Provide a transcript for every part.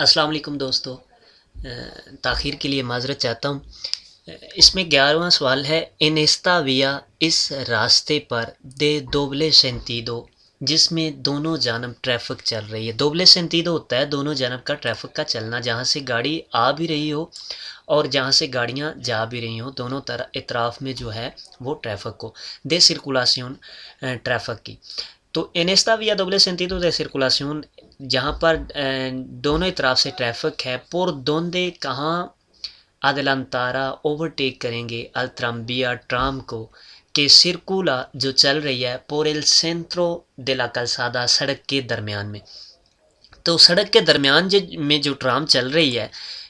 अस्सलाम वालेकुम दोस्तों। ताख़ीर के लिए माज़रत चाहता हूँ। इसमें 11वां सवाल है, इन एस्ता विया इस रास्ते पर दे दोबले सेंतीदो, जिसमें दोनों जानब ट्रैफिक चल रही है। दोबले सेंतीदो होता है दोनों जानब का ट्रैफिक का चलना, जहाँ से गाड़ी आ भी रही हो और जहाँ से गाड़ियाँ जा भी रही हों, दोनों तरह इतराफ़ में जो है वो ट्रैफिक को दे सर्कुलासियोन ट्रैफिक की। तो en esta vía doble sentido de circulación जहाँ पर दोनों ही तरफ से ट्रैफिक है, por donde कहाँ adelantará ओवरटेक करेंगे al tranvía ट्राम को, कि circula जो चल रही है por el centro de la calzada सड़क के दरमियान में। तो सड़क के दरमियान में जो ट्राम चल रही है,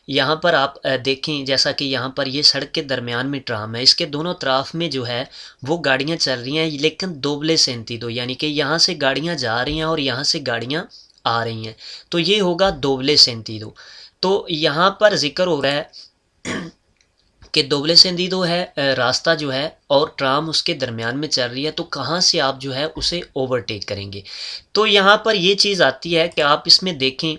यहाँ पर आप देखें, जैसा कि यहाँ पर ये सड़क के दरमियान में ट्राम है, इसके दोनों तरफ में जो है वो गाड़ियाँ चल रही हैं, लेकिन दोबले सेंतीदो, यानी कि यहाँ से गाड़ियाँ जा रही हैं और यहाँ से गाड़ियाँ आ रही हैं, तो ये होगा दोबले सेंतीदो। तो यहाँ पर जिक्र हो रहा है कि दोबले सेंतीदो है रास्ता जो है और ट्राम उसके दरमियान में चल रही है, तो कहाँ से आप जो है उसे ओवरटेक करेंगे। तो यहाँ पर ये चीज़ आती है कि आप इसमें देखें,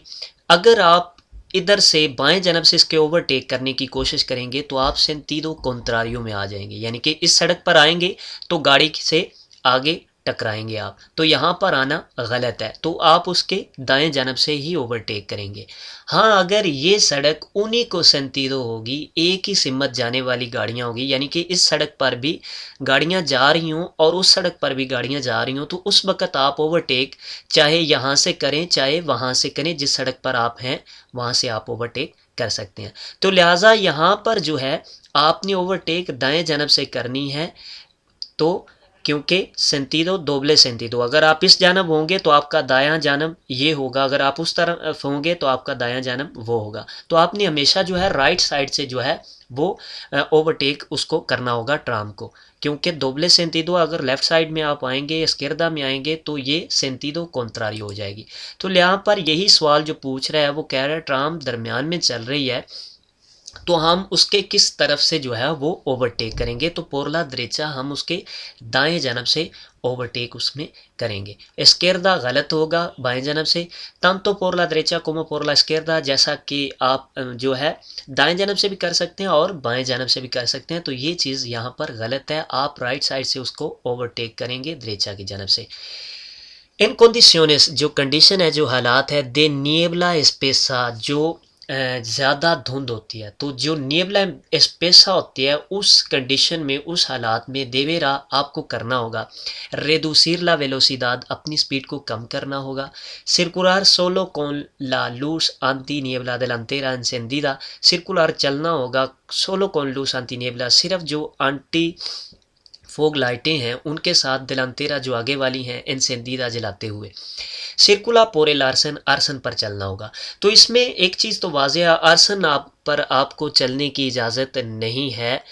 अगर आप इधर से बाएं जानब से इसके ओवरटेक करने की कोशिश करेंगे तो आप सेंतीदो कॉन्ट्रारियो में आ जाएंगे, यानी कि इस सड़क पर आएंगे तो गाड़ी से आगे टकराएंगे आप, तो यहाँ पर आना गलत है, तो आप उसके दाएं जानब से ही ओवरटेक करेंगे। हाँ, अगर ये सड़क उन्हीं को सेंतीदो होगी, एक ही सिमत जाने वाली गाड़ियाँ होगी, यानी कि इस सड़क पर भी गाड़ियाँ जा रही हों और उस सड़क पर भी गाड़ियाँ जा रही हों, तो उस वक़्त आप ओवरटेक चाहे यहाँ से करें चाहे वहाँ से करें, जिस सड़क पर आप हैं वहाँ से आप ओवरटेक कर सकते हैं। तो लिहाजा यहाँ पर जो है आपने ओवरटेक दाएं जानब से करनी है, तो क्योंकि सेंतीदो दोबले सेंतीदो, अगर आप इस जानब होंगे तो आपका दायां जानब ये होगा, अगर आप उस तरफ होंगे तो आपका दायां जानब वो होगा। तो आपने हमेशा जो है राइट साइड से जो है वो ओवरटेक उसको करना होगा ट्राम को, क्योंकि दोबले सेंतीदो अगर लेफ़्ट साइड में आप आएंगे, स्केरदा में आएंगे, तो ये सेंतीदो कॉन्ट्रारी हो जाएगी। तो यहाँ पर यही सवाल जो पूछ रहा है वो कह रहा है ट्राम दरमियान में चल रही है, तो हम उसके किस तरफ से जो है वो ओवरटेक करेंगे। तो पोरला द्रेचा हम उसके दाएं जानब से ओवरटेक उसमें करेंगे। स्केरदा गलत होगा बाएं जानब से, तंतो पोरला द्रेचा कोमो पोरला स्केरदा, जैसा कि आप जो है दाएं जानब से भी कर सकते हैं और बाएं जानब से भी कर सकते हैं, तो ये चीज़ यहाँ पर गलत है, आप राइट साइड से उसको ओवरटेक करेंगे द्रेचा की जानब से। इन कंडीशंस जो कंडीशन है, जो हालात है, दे निएबला स्पेसा, जो ज़्यादा धुंध होती है, तो जो निएबला स्पेसा होती है उस कंडीशन में, उस हालात में देवेरा आपको करना होगा रेडुसिर ला वेलोसिदाद, अपनी स्पीड को कम करना होगा। सर्कुलर सोलो कॉन ला लूस आंटी निएबला देलांतेरा एंसेंडिदा, सर्कुलर चलना होगा सोलो कॉन लूस आंटी निएबला, सिर्फ जो आंटी फोग लाइटें हैं उनके साथ, दिलांतेरा जो आगे वाली हैं एनसेंडीदा जलाते हुए। सिरकुला पोरे लार्सन, आर्सन पर चलना होगा। तो इसमें एक चीज़ तो वाज़ेह है, आर्सन आप पर आपको चलने की इजाज़त नहीं है,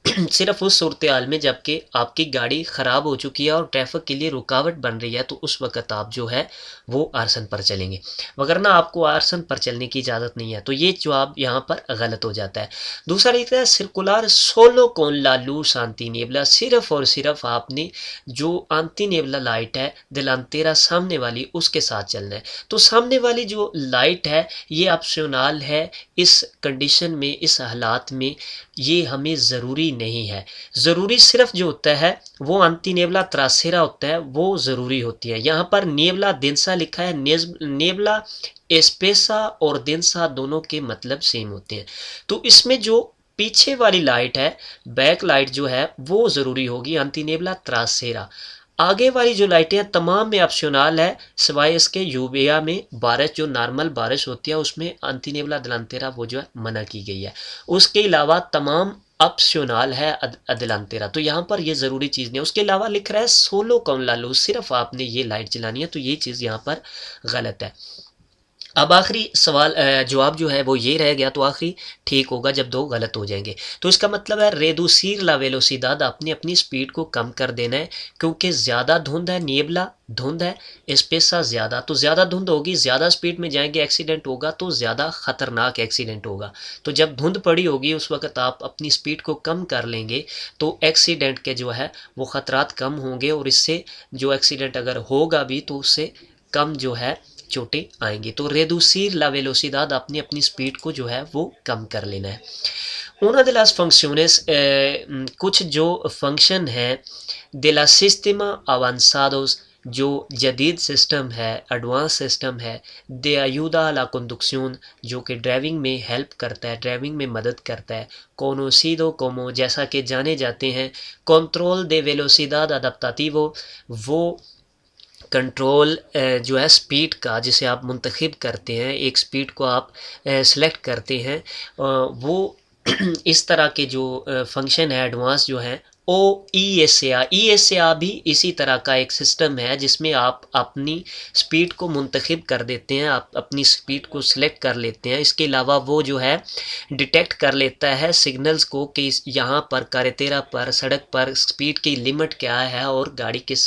सिर्फ उस सूरत हाल में जबकि आपकी गाड़ी ख़राब हो चुकी है और ट्रैफिक के लिए रुकावट बन रही है, तो उस वक़्त आप जो है वो आर्सन पर चलेंगे, वगरना आपको आर्सन पर चलने की इजाज़त नहीं है। तो ये जवाब यहाँ पर गलत हो जाता है। दूसरा लिखता है सर्कुलर सोलो कौन लालू शांति नेबला, सिर्फ और सिर्फ आपने जो आंती नेबला लाइट है दिलांतेरा सामने वाली उसके साथ चलना है। तो सामने वाली जो लाइट है ये ऑप्शनल है, इस कंडीशन में, इस हालात में ये हमें ज़रूरी नहीं है। ज़रूरी सिर्फ जो होता है वो आंती नेबला त्रासेरा होता है, वो ज़रूरी होती है। यहाँ पर नेबला देंसा लिखा है, नेबला एस्पेसा और देंसा दोनों के मतलब सेम होते हैं। तो इसमें जो पीछे वाली लाइट है, बैक लाइट जो है वो ज़रूरी होगी आंती नेबला त्रासेरा। आगे वाली जो लाइटें हैं तमाम में ऑप्शनल है, सिवाय इसके यूबिया में बारिश, जो नॉर्मल बारिश होती है उसमें आंतीनेबला दिलांतेरा वो जो है मना की गई है। उसके अलावा तमाम ऑप्शनल है अदिलांतेरा, तो यहाँ पर ये ज़रूरी चीज़ नहीं है। उसके अलावा लिख रहा है सोलो कौन लालू, सिर्फ आपने ये लाइट जलानी है, तो ये चीज़ यहाँ पर गलत है। अब आखिरी सवाल जवाब जो है वो ये रह गया, तो आखिरी ठीक होगा जब दो गलत हो जाएंगे। तो इसका मतलब है रेडुसिर ला वेलोसिदाद, आपने अपनी स्पीड को कम कर देना है, क्योंकि ज़्यादा धुंध है, नियबला धुंध है, स्पेसा ज़्यादा, तो ज़्यादा धुंध होगी, ज़्यादा स्पीड में जाएंगे, एक्सीडेंट होगा तो ज़्यादा ख़तरनाक एक्सीडेंट होगा। तो जब धुंध पड़ी होगी उस वक्त आप अपनी स्पीड को कम कर लेंगे तो एक्सीडेंट के जो है वो ख़तरात कम होंगे, और इससे जो एक्सीडेंट अगर होगा भी तो उससे कम जो है चोटें आएंगी। तो रेडुसिर ला वेलोसिदाद, आपने अपनी स्पीड को जो है वो कम कर लेना है। Una de las funciones, कुछ जो फंक्शन है de la sistema avanzados, जो जदीद सिस्टम है, एडवांस सिस्टम है, de ayuda a la conducción, जो कि ड्राइविंग में हेल्प करता है, ड्राइविंग में मदद करता है, conocido como, जैसा कि जाने जाते हैं, control de velocidad adaptativo, वो कंट्रोल जो है स्पीड का, जिसे आप मुंतखब करते हैं, एक स्पीड को आप सेलेक्ट करते हैं, वो इस तरह के जो फंक्शन है एडवांस जो हैं, ओ ई एस ए आर भी इसी तरह का एक सिस्टम है जिसमें आप अपनी स्पीड को मुंतखब कर देते हैं, आप अपनी स्पीड को सिलेक्ट कर लेते हैं। इसके अलावा वो जो है डिटेक्ट कर लेता है सिग्नल्स को कि यहाँ पर कारेतेरा पर, सड़क पर स्पीड की लिमिट क्या है और गाड़ी किस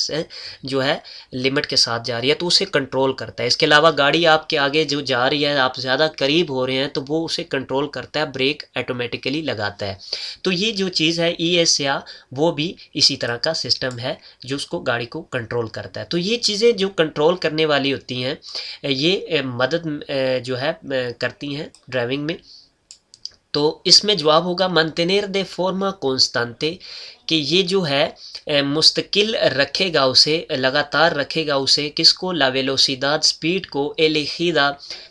जो है लिमिट के साथ जा रही है, तो उसे कंट्रोल करता है। इसके अलावा गाड़ी आपके आगे जो जा रही है, आप ज़्यादा करीब हो रहे हैं, तो वो उसे कंट्रोल करता है, ब्रेक ऑटोमेटिकली लगाता है। तो ये जो चीज़ है ESA, वो भी इसी तरह का सिस्टम है जो उसको गाड़ी को कंट्रोल करता है। तो ये चीज़ें जो कंट्रोल करने वाली होती हैं, ये मदद जो है करती हैं ड्राइविंग में। तो इसमें जवाब होगा mantener de forma constante, कि ये जो है मुस्तकिल रखेगा उसे, लगातार रखेगा उसे, किसको, ला वेलोसिदाद, स्पीड को, एलिखीदा,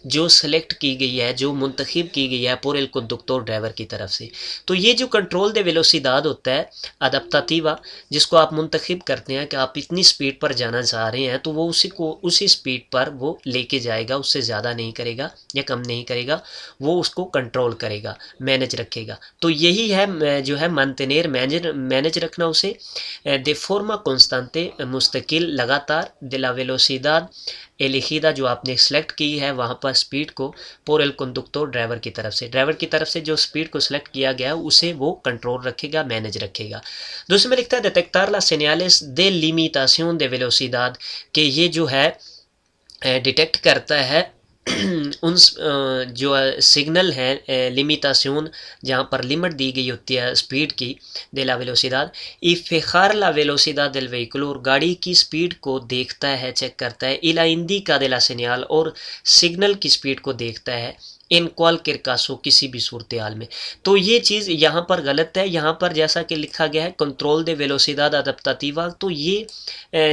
जो सेलेक्ट की गई है, जो मुंतखब की गई है por el conductor, ड्राइवर की तरफ से। तो ये जो कंट्रोल दे वेलोसिदाद होता है अडप्टाटिवा, जिसको आप मुंतखब करते हैं कि आप इतनी स्पीड पर जाना चाह रहे हैं, तो वो उसी को उसी स्पीड पर वो लेके जाएगा, उससे ज़्यादा नहीं करेगा या कम नहीं करेगा, वो उसको कंट्रोल करेगा, मैनेज रखेगा। तो यही है जो है mantener, मैनेज रखना उसे, de forma constante, मुस्तकिल, लगातार, de la velocidad elegida, जो आपने सेलेक्ट की है वहाँ पर स्पीड को, por el conductor, ड्राइवर की तरफ से जो स्पीड को सिलेक्ट किया गया है उसे वो कंट्रोल रखेगा, मैनेज रखेगा। दूसरे में लिखता है detectar las señales de limitación de velocidad, कि ये जो है डिटेक्ट करता है उन जो सिग्नल है लिमिटाशन, जहाँ पर लिमिट दी गई होती है स्पीड की, de la velocidad, y fijar la velocidad del vehículo, और गाड़ी की स्पीड को देखता है, चेक करता है, y la indica de la señal, और सिग्नल की स्पीड को देखता है, इन cualquier caso, किसी भी सूरत हाल में। तो ये चीज़ यहाँ पर गलत है। यहाँ पर जैसा कि लिखा गया है कंट्रोल दे वेलोसिदाद अडप्टाटिवा, तो ये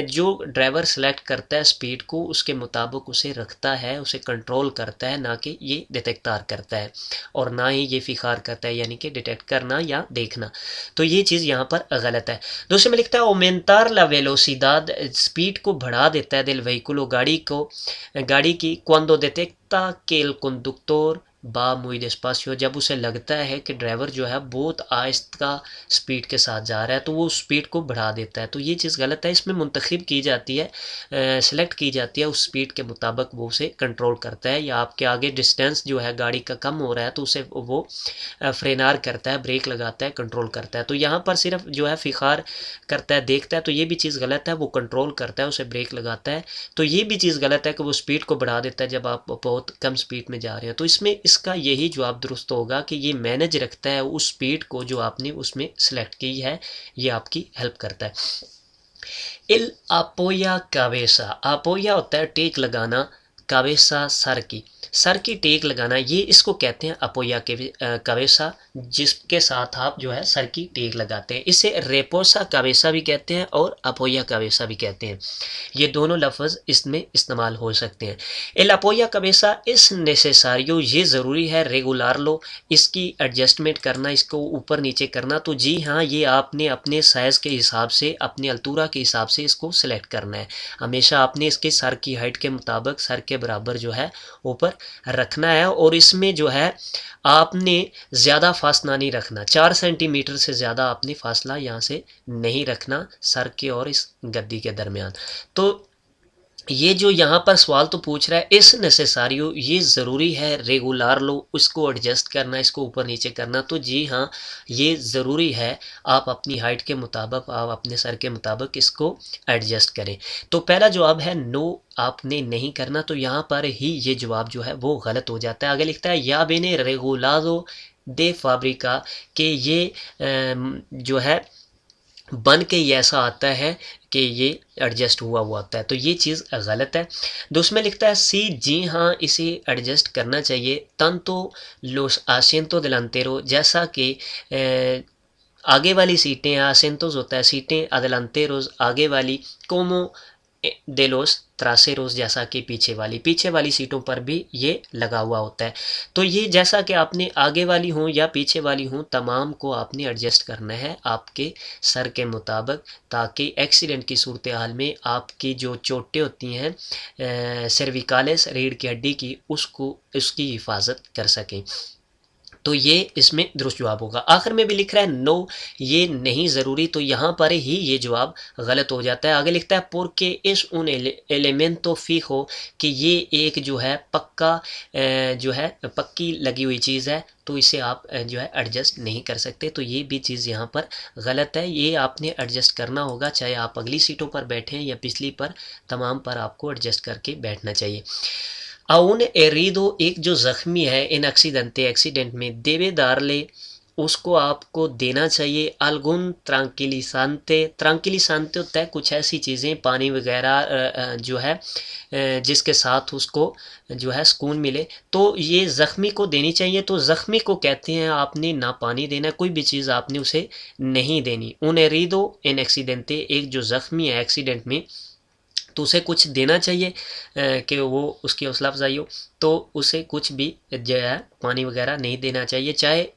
जो ड्राइवर सेलेक्ट करता है स्पीड को, उसके मुताबिक उसे रखता है, उसे कंट्रोल करता है, ना कि ये डिटेक्टार करता है, और ना ही ये फिखार करता है, यानी कि डिटेक्ट करना या देखना। तो ये चीज़ यहाँ पर गलत है। दूसरे में लिखता है ओमेंटार ला वेलोसिदाद, स्पीड को बढ़ा देता है दिल व्हीकुलो, गाड़ी की, cuando detecta que el conductor va muy despacio, जब उसे लगता है कि ड्राइवर जो है बहुत आहिस्ता स्पीड के साथ जा रहा है, तो वो स्पीड को बढ़ा देता है। तो ये चीज़ गलत है। इसमें मुंतखब की जाती है, सेलेक्ट की जाती है, उस स्पीड के मुताबिक वो उसे कंट्रोल करता है, या आपके आगे डिस्टेंस जो है गाड़ी का कम हो रहा है तो उसे वो फ्रेनार करता है, ब्रेक लगाता है, कंट्रोल करता है। तो यहाँ पर सिर्फ जो है फिखार करता है, देखता है, तो ये भी चीज़ गलत है। वो कंट्रोल करता है, उसे ब्रेक लगाता है, तो ये भी चीज़ गलत है कि वो स्पीड को बढ़ा देता है जब आप बहुत कम स्पीड में जा रहे हैं। तो इसमें इसका यही जवाब दुरुस्त होगा कि ये मैनेज रखता है उस स्पीड को जो आपने उसमें सेलेक्ट की है, ये आपकी हेल्प करता है। इल अपोया कावेसा, अपोया होता है टेक लगाना, कावेसा सर की टेक लगाना, ये इसको कहते हैं अपोया के कावेसा, जिसके साथ आप जो है सर की टेक लगाते हैं। इसे रेपोसा कावेसा भी कहते हैं और अपोया कावेसा भी कहते हैं। ये दोनों लफ्ज़ इसमें इस्तेमाल हो सकते हैं। एल अपोया कावेसा इस नेसेसारियो, ये ज़रूरी है, रेगुलार लो, इसकी एडजस्टमेंट करना, इसको ऊपर नीचे करना। तो जी हाँ, ये आपने अपने साइज़ के हिसाब से, अपने अल्तुरा के हिसाब से इसको सेलेक्ट करना है। हमेशा आपने इसके सर की हाइट के मुताबिक सर के बराबर जो है ऊपर रखना है, और इसमें जो है आपने ज़्यादा फासला नहीं रखना, 4 सेंटीमीटर से ज़्यादा आपने फासला यहाँ से नहीं रखना सर के और इस गद्दी के दरमियान। तो ये जो यहाँ पर सवाल तो पूछ रहा है, इस नेसेसारियो, ये ज़रूरी है, रेगुलार लो, उसको एडजस्ट करना, इसको ऊपर नीचे करना। तो जी हाँ, ये ज़रूरी है, आप अपनी हाइट के मुताबिक, आप अपने सर के मुताबिक इसको एडजस्ट करें। तो पहला जवाब है नो, आपने नहीं करना। तो यहाँ पर ही ये जवाब जो है वो गलत हो जाता है। आगे लिखता है या बेने रेगुलारो दे फाब्रिका, के ये जो है बन के ये ऐसा आता है कि ये एडजस्ट हुआ हुआ होता है, तो ये चीज़ गलत है। दूसरे लिखता है सी, जी हाँ इसे एडजस्ट करना चाहिए। तंतो लोस आसिento delantero, जैसा कि आगे वाली सीटें, acentos होता है सीटें, adelanteros आगे वाली, como de los traseros जैसा कि पीछे वाली सीटों पर भी ये लगा हुआ होता है। तो ये जैसा कि आपने आगे वाली हो या पीछे वाली हो, तमाम को आपने एडजस्ट करना है आपके सर के मुताबिक, ताकि एक्सीडेंट की सूरत हाल में आपकी जो चोटें होती हैं सर्विकालिस रीढ़ की हड्डी की, उसको उसकी हिफाजत कर सकें। तो ये इसमें दुरुस्त जवाब होगा। आखिर में भी लिख रहा है नो, ये नहीं ज़रूरी, तो यहाँ पर ही ये जवाब गलत हो जाता है। आगे लिखता है porque es un elemento fijo, कि ये एक जो है पक्का जो है पक्की लगी हुई चीज़ है, तो इसे आप जो है एडजस्ट नहीं कर सकते। तो ये भी चीज़ यहाँ पर गलत है, ये आपने एडजस्ट करना होगा, चाहे आप अगली सीटों पर बैठें या पिछली पर, तमाम पर आपको एडजस्ट करके बैठना चाहिए। अउन एरिदो, एक जो ज़ख्मी है इन एक्सीडेंटे एक्सीडेंट में, देवे दारले, उसको आपको देना चाहिए अलगुन त्रांकिलिसांते होता है कुछ ऐसी चीज़ें, पानी वगैरह जो है जिसके साथ उसको जो है सुकून मिले, तो ये ज़ख्मी को देनी चाहिए। तो ज़ख्मी को कहते हैं आपने ना पानी देना, कोई भी चीज़ आपने उसे नहीं देनी। उन एरिदो इन एक्सीडेंटे, एक जो ज़ख्मी है एक्सीडेंट में, तो उसे कुछ देना चाहिए कि वो उसकी हौसला अफजाई हो, तो उसे कुछ भी जो है पानी वगैरह नहीं देना चाहिए, चाहे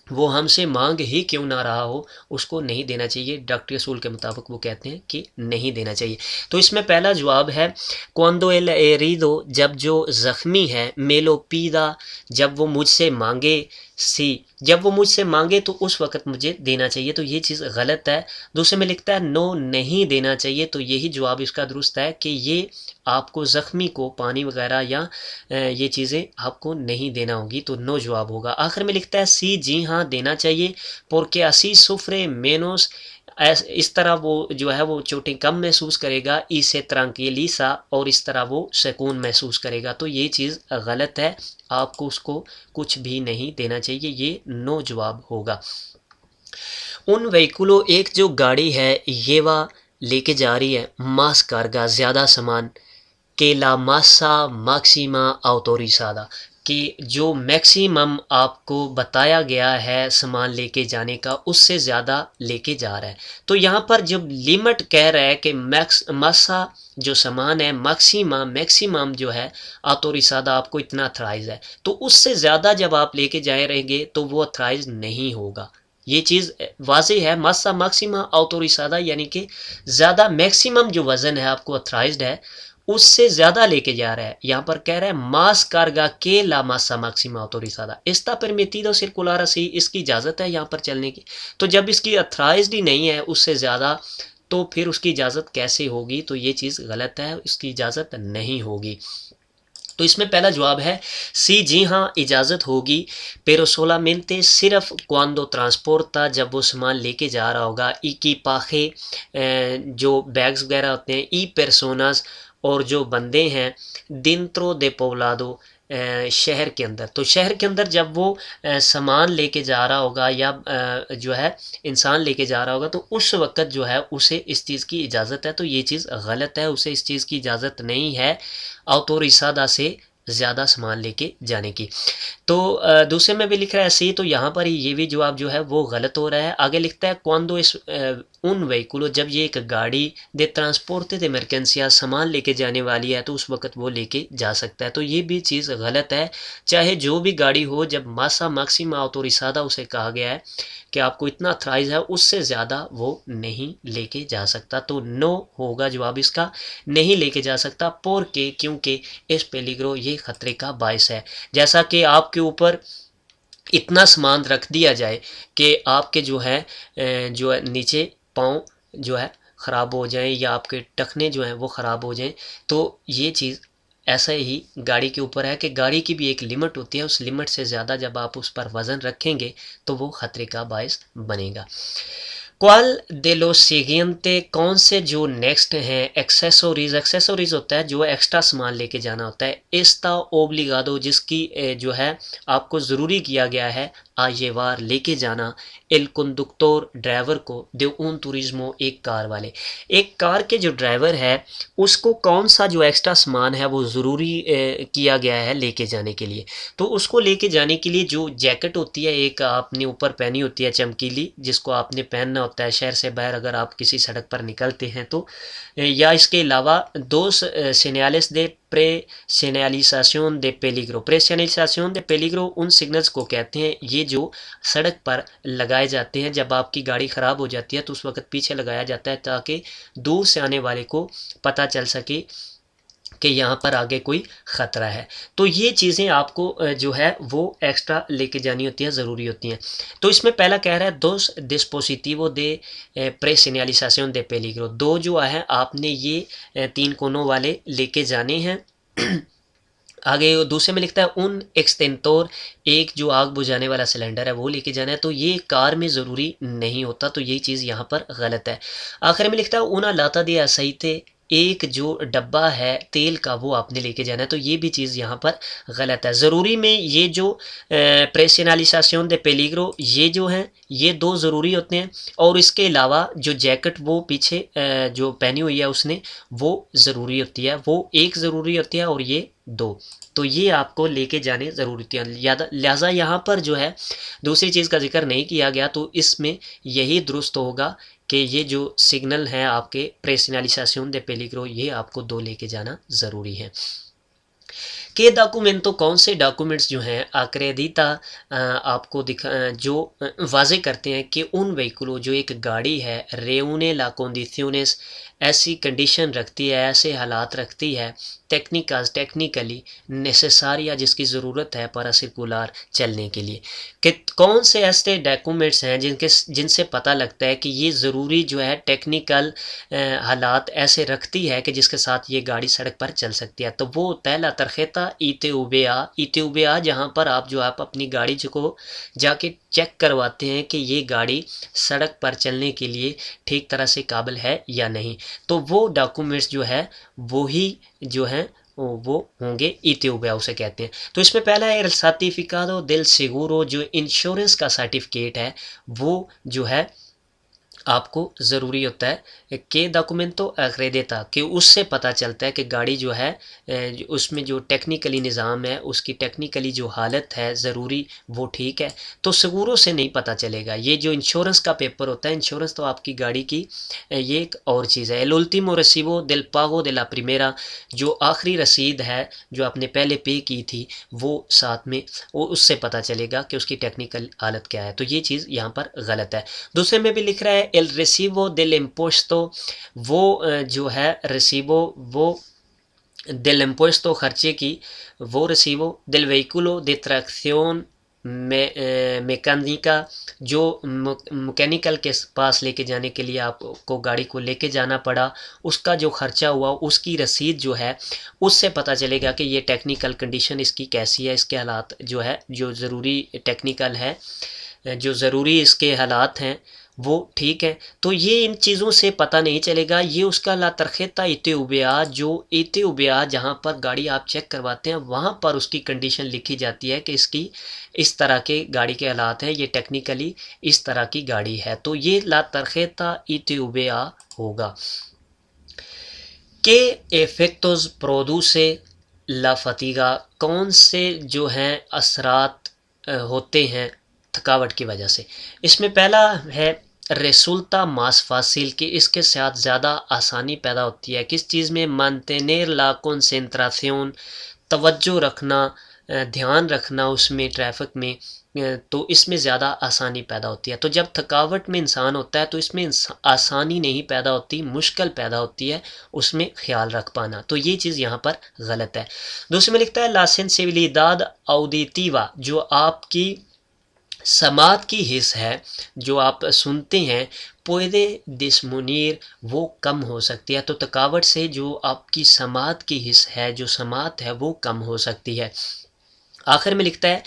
वो हमसे मांग ही क्यों ना रहा हो, उसको नहीं देना चाहिए। डॉक्टरी असूल के मुताबिक वो कहते हैं कि नहीं देना चाहिए। तो इसमें पहला जवाब है क्वांदो एल एरिदो, जब जो ज़ख्मी है, मेलो पीदा, जब वो मुझसे मांगे, सी, जब वो मुझसे मांगे तो उस वक़्त मुझे देना चाहिए, तो ये चीज़ गलत है। दूसरे में लिखता है नो, नहीं देना चाहिए, तो यही जवाब इसका दुरुस्त है कि ये आपको ज़ख्मी को पानी वगैरह या ये चीज़ें आपको नहीं देना होगी, तो नो जवाब होगा। आखिर में लिखता है सी, जी हाँ देना चाहिए, porque así sufre menos, इस तरह वो जो है वो चोटें कम महसूस करेगा, इसे tranquiliza, और इस तरह वो सुकून महसूस करेगा। तो ये चीज़ गलत है, आपको उसको कुछ भी नहीं देना चाहिए, ये नो जवाब होगा। उन व्हीकुलों, एक जो गाड़ी है ये वह लेके जा रही है मास कारगा, ज़्यादा सामान, के ला मासा मैक्सिमा autorizada, कि जो मैक्सिमम आपको बताया गया है सामान लेके जाने का, उससे ज़्यादा लेके जा रहा है। तो यहाँ पर जब लिमिट कह रहा है कि मैक्स मासा जो सामान है, मैक्सिमम जो है autorizada, आपको इतना अथराइज है, तो उससे ज़्यादा जब आप लेके जाए रहेंगे तो वो अथराइज नहीं होगा। ये चीज़ वाज़ेह है। मासा मैक्सिमा autorizada यानी कि ज़्यादा, मैक्सिमम जो वज़न है आपको अथराइज्ड है, उससे ज़्यादा लेके जा रहा है। यहाँ पर कह रहा है मास कारगा के ला मासा maxima autorizada, está permitido circular así, इसकी इजाज़त है यहाँ पर चलने की। तो जब इसकी अथराइज्ड ही नहीं है उससे ज़्यादा, तो फिर उसकी इजाज़त कैसे होगी? तो ये चीज़ गलत है, इसकी इजाज़त नहीं होगी। तो इसमें पहला जवाब है सी, जी हाँ इजाज़त होगी। pero solamente, सिर्फ cuando transporta, जब वो सामान लेके जा रहा होगा, equipaje जो बैग्स वगैरह होते हैं, y personas, और जो बंदे हैं, dentro de poblado शहर के अंदर, तो शहर के अंदर जब वो सामान लेके जा रहा होगा या जो है इंसान लेके जा रहा होगा, तो उस वक़्त जो है उसे इस चीज़ की इजाज़त है, तो ये चीज़ गलत है, उसे इस चीज़ की इजाज़त नहीं है autorizada से ज़्यादा सामान लेके जाने की। तो दूसरे में भी लिख रहा है सी, तो यहाँ पर ही ये भी जवाब जो है वो गलत हो रहा है। आगे लिखता है cuando इस उन व्हीकुलों, जब ये एक गाड़ी दे ट्रांसपोर्टे दे मर्केंसिया, सामान लेके जाने वाली है, तो उस वक़्त वो लेके जा सकता है, तो ये भी चीज़ गलत है। चाहे जो भी गाड़ी हो, जब मासा मैक्सिमा autorizada उसे कहा गया है कि आपको इतना अथराइज है, उससे ज़्यादा वो नहीं लेके जा सकता, तो नो होगा जवाब इसका, नहीं लेके जा सकता। porque, क्योंकि इस पेलिग्रो, ये ख़तरे का बायस है। जैसा कि आपके ऊपर इतना सामान रख दिया जाए कि आपके जो है जो है नीचे पाँव जो है ख़राब हो जाएं, या आपके टखने जो हैं वो ख़राब हो जाएं, तो ये चीज़ ऐसा ही गाड़ी के ऊपर है कि गाड़ी की भी एक लिमिट होती है, उस लिमिट से ज़्यादा जब आप उस पर वज़न रखेंगे तो वो ख़तरे का बायस बनेगा। क्वाल दे लो सीगियंते, कौन से जो नेक्स्ट हैं एक्सेसरीज, एक्सेसरीज होता है जो एक्स्ट्रा सामान लेके जाना होता है। एस्ता ओब्लिगादो, जिसकी जो है आपको ज़रूरी किया गया है a llevar लेके जाना el conductor ड्राइवर को de un turismo एक कार वाले, एक कार के जो ड्राइवर है उसको कौन सा जो एक्स्ट्रा सामान है वो ज़रूरी किया गया है लेके जाने के लिए। तो उसको लेके जाने के लिए जो जैकेट होती है एक आपने ऊपर पहनी होती है चमकीली, जिसको आपने पहनना होता है शहर से बाहर अगर आप किसी सड़क पर निकलते हैं तो, या इसके अलावा dos señales de प्रे-सेनियलिज़ाción de पेलिग्रो। प्रे-सेनियलिज़ाción de पेलिग्रो उन सिग्नल्स को कहते हैं ये जो सड़क पर लगाए जाते हैं जब आपकी गाड़ी ख़राब हो जाती है तो उस वक्त पीछे लगाया जाता है ताकि दूर से आने वाले को पता चल सके कि यहाँ पर आगे कोई ख़तरा है। तो ये चीज़ें आपको जो है वो एक्स्ट्रा लेके जानी होती हैं, ज़रूरी होती हैं। तो इसमें पहला कह रहा है dos dispositivos de pre-señalización de peligro, दो जो है आपने ये तीन कोनों वाले लेके जाने हैं। आगे दूसरे में लिखता है उन एक्सटेंटोर, एक जो आग बुझाने वाला सिलेंडर है वो लेके जाना है, तो ये कार में ज़रूरी नहीं होता, तो ये चीज़ यहाँ पर गलत है। आखिर में लिखता है उना लाता दिया सही थे, एक जो डब्बा है तेल का वो आपने लेके जाना है, तो ये भी चीज़ यहाँ पर गलत है। ज़रूरी में ये जो प्रेसिनालिसाशन दे पेलिग्रो ये जो हैं ये दो ज़रूरी होते हैं, और इसके अलावा जो जैकेट वो पीछे जो पहनी हुई है उसने वो ज़रूरी होती है, वो एक ज़रूरी होती है और ये दो, तो ये आपको लेके जाने ज़रूरी होती है। लिहाजा यहाँ पर जो है दूसरी चीज़ का जिक्र नहीं किया गया, तो इसमें यही दुरुस्त होगा कि ये जो सिग्नल हैं आपके प्रेसिनालिसाशन दे पेलिग्रो ये आपको दो लेके जाना ज़रूरी है। के डॉक्यूमेंटो, कौन से डॉक्यूमेंट्स जो हैं आक्रेदिता आपको जो वाजे करते हैं कि उन व्हीकलों जो एक गाड़ी है रेउने ला कंडीशंस ऐसी कंडीशन रखती है, ऐसे हालात रखती है टेक्निकली नेसेसारिया जिसकी ज़रूरत है para सर्कुलर चलने के लिए, कि कौन से ऐसे डॉक्यूमेंट्स हैं जिनसे पता लगता है कि ये ज़रूरी जो है टेक्निकल हालात ऐसे रखती है कि जिसके साथ ये गाड़ी सड़क पर चल सकती है। तो वो होता है ला तरखेता इतेउबेआ, जहाँ पर आप अपनी गाड़ी को जाके चेक करवाते हैं कि ये गाड़ी सड़क पर चलने के लिए ठीक तरह से काबिल है या नहीं, तो वो डॉक्यूमेंट्स जो है वो ही जो हैं वो होंगे इतेउबेआ उसे कहते हैं। तो इसमें पहला है एल सर्टिफिकाडो देल सेगुरो, जो इंश्योरेंस का सर्टिफिकेट है वो जो है आपको ज़रूरी होता है कि डॉक्यूमेंटो एक्रेडिता, कि उससे पता चलता है कि गाड़ी जो है उसमें जो टेक्निकली निज़ाम है उसकी टेक्निकली जो हालत है ज़रूरी वो ठीक है, तो सेगुरो से नहीं पता चलेगा। ये जो इंश्योरेंस का पेपर होता है, इंश्योरेंस तो आपकी गाड़ी की ये एक और चीज़ है। एल उल्टीमो रेसिबो देल पागो de la primera, जो आखिरी रसीद है जो आपने पहले पे की थी वो साथ में वो उससे पता चलेगा कि उसकी टेक्निकल हालत क्या है, तो ये चीज़ यहाँ पर गलत है। दूसरे में भी लिख रहा है एल रेसिबो देल इम्पोस्टो, वो जो है रेसिबो वो del impuesto खर्चे की, वो रेसिबो del vehículo de tracción मैकेनिका, जो मैकेनिकल के पास लेके जाने के लिए आपको गाड़ी को लेके जाना पड़ा उसका जो खर्चा हुआ उसकी रसीद जो है उससे पता चलेगा कि ये टेक्निकल कंडीशन इसकी कैसी है, इसके हालात जो है जो ज़रूरी टेक्निकल है जो ज़रूरी इसके हालात हैं वो ठीक है। तो ये इन चीज़ों से पता नहीं चलेगा, ये उसका ला तरखेता इतेउबेआ, जो इतेउबेआ जहाँ पर गाड़ी आप चेक करवाते हैं वहाँ पर उसकी कंडीशन लिखी जाती है कि इसकी इस तरह के गाड़ी के हालात हैं, ये टेक्निकली इस तरह की गाड़ी है, तो ये ला तरखेता इतेउबेआ होगा। के efectos produce la fatiga, कौन से जो हैं असरात होते हैं थकावट की वजह से। इसमें पहला है रेसुल्टा मास फासिल, कि इसके साथ ज़्यादा आसानी पैदा होती है किस चीज़ में, mantener la concentración, तवज्जो रखना ध्यान रखना उसमें ट्रैफिक में, तो इसमें ज़्यादा आसानी पैदा होती है। तो जब थकावट में इंसान होता है तो इसमें आसानी नहीं पैदा होती, मुश्किल पैदा होती है उसमें ख्याल रख पाना, तो ये चीज़ यहाँ पर गलत है। दूसरे में लिखता है ला sensibilidad auditiva, जो आपकी समात की हिस्स है जो आप सुनते हैं पुede disminuir, वो कम हो सकती है। तो थकावट से जो आपकी समात की हिस्स है जो समात है वो कम हो सकती है। आखिर में लिखता है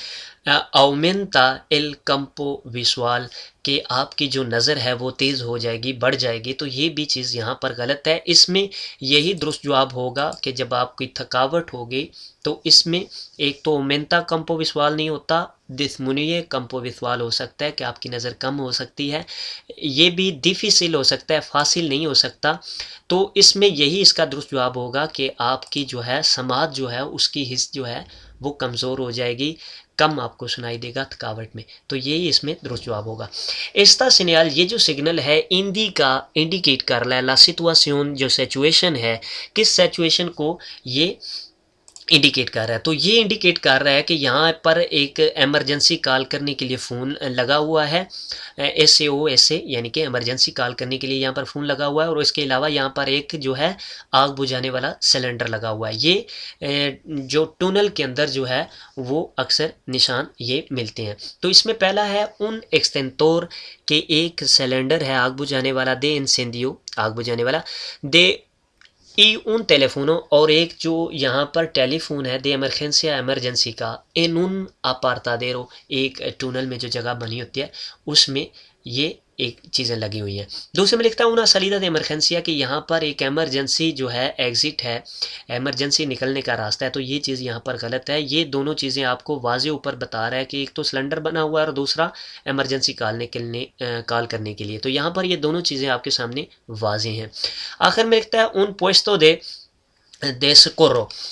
aumenta el campo visual, कि आपकी जो नज़र है वो तेज़ हो जाएगी, बढ़ जाएगी। तो ये भी चीज़ यहाँ पर गलत है। इसमें यही दुरुस्त जवाब होगा कि जब आपकी थकावट होगी तो इसमें एक तो ओमेंता कंपो विश्वाल नहीं होता, दिसमुनिये कंपो विश्वाल हो सकता है कि आपकी नज़र कम हो सकती है। ये भी डिफिसिल हो सकता है, फासिल नहीं हो सकता। तो इसमें यही इसका दुरुस्त जवाब होगा कि आपकी जो है समाज जो है उसकी हिस्स जो है वो कमज़ोर हो जाएगी, कम आपको सुनाई देगा थकावट में। तो यही इसमें दुरुस्त जवाब होगा। एस्ता सिग्नल, ये जो सिग्नल है हिंदी का इंडिकेट कर रहा है ला सिचुएशन, जो सिचुएशन है, किस सिचुएशन को ये इंडिकेट कर रहा है। तो ये इंडिकेट कर रहा है कि यहाँ पर एक इमरजेंसी कॉल करने के लिए फ़ोन लगा हुआ है, SAO यानी कि इमरजेंसी कॉल करने के लिए यहाँ पर फ़ोन लगा हुआ है, और इसके अलावा यहाँ पर एक जो है आग बुझाने वाला सिलेंडर लगा हुआ है। ये जो टनल के अंदर जो है वो अक्सर निशान ये मिलते हैं। तो इसमें पहला है उन एक्सटेंटोर, के एक सिलेंडर है आग बुझाने वाला, दे इंसेंडियो आग बुझाने वाला, दे ई उन टेलीफोनों, और एक जो यहाँ पर टेलीफोन है दे इमरजेंसिया इमरजेंसी का, इन उन अपार्तादेरो, एक टनल में जो जगह बनी होती है उसमें ये एक चीज़ें लगी हुई हैं। दूसरे में लिखता हूँ una salida de emergencia, कि यहाँ पर एक इमरजेंसी जो है एग्ज़िट है, इमरजेंसी निकलने का रास्ता है। तो ये चीज़ यहाँ पर गलत है। ये दोनों चीज़ें आपको वाज़े ऊपर बता रहा है कि एक तो सिलेंडर बना हुआ है और दूसरा इमरजेंसी कॉल करने के लिए। तो यहाँ पर ये दोनों चीज़ें आपके सामने वाज़े हैं। आखिर में लिखता है उन पुएस्तो दे दे सोcorro,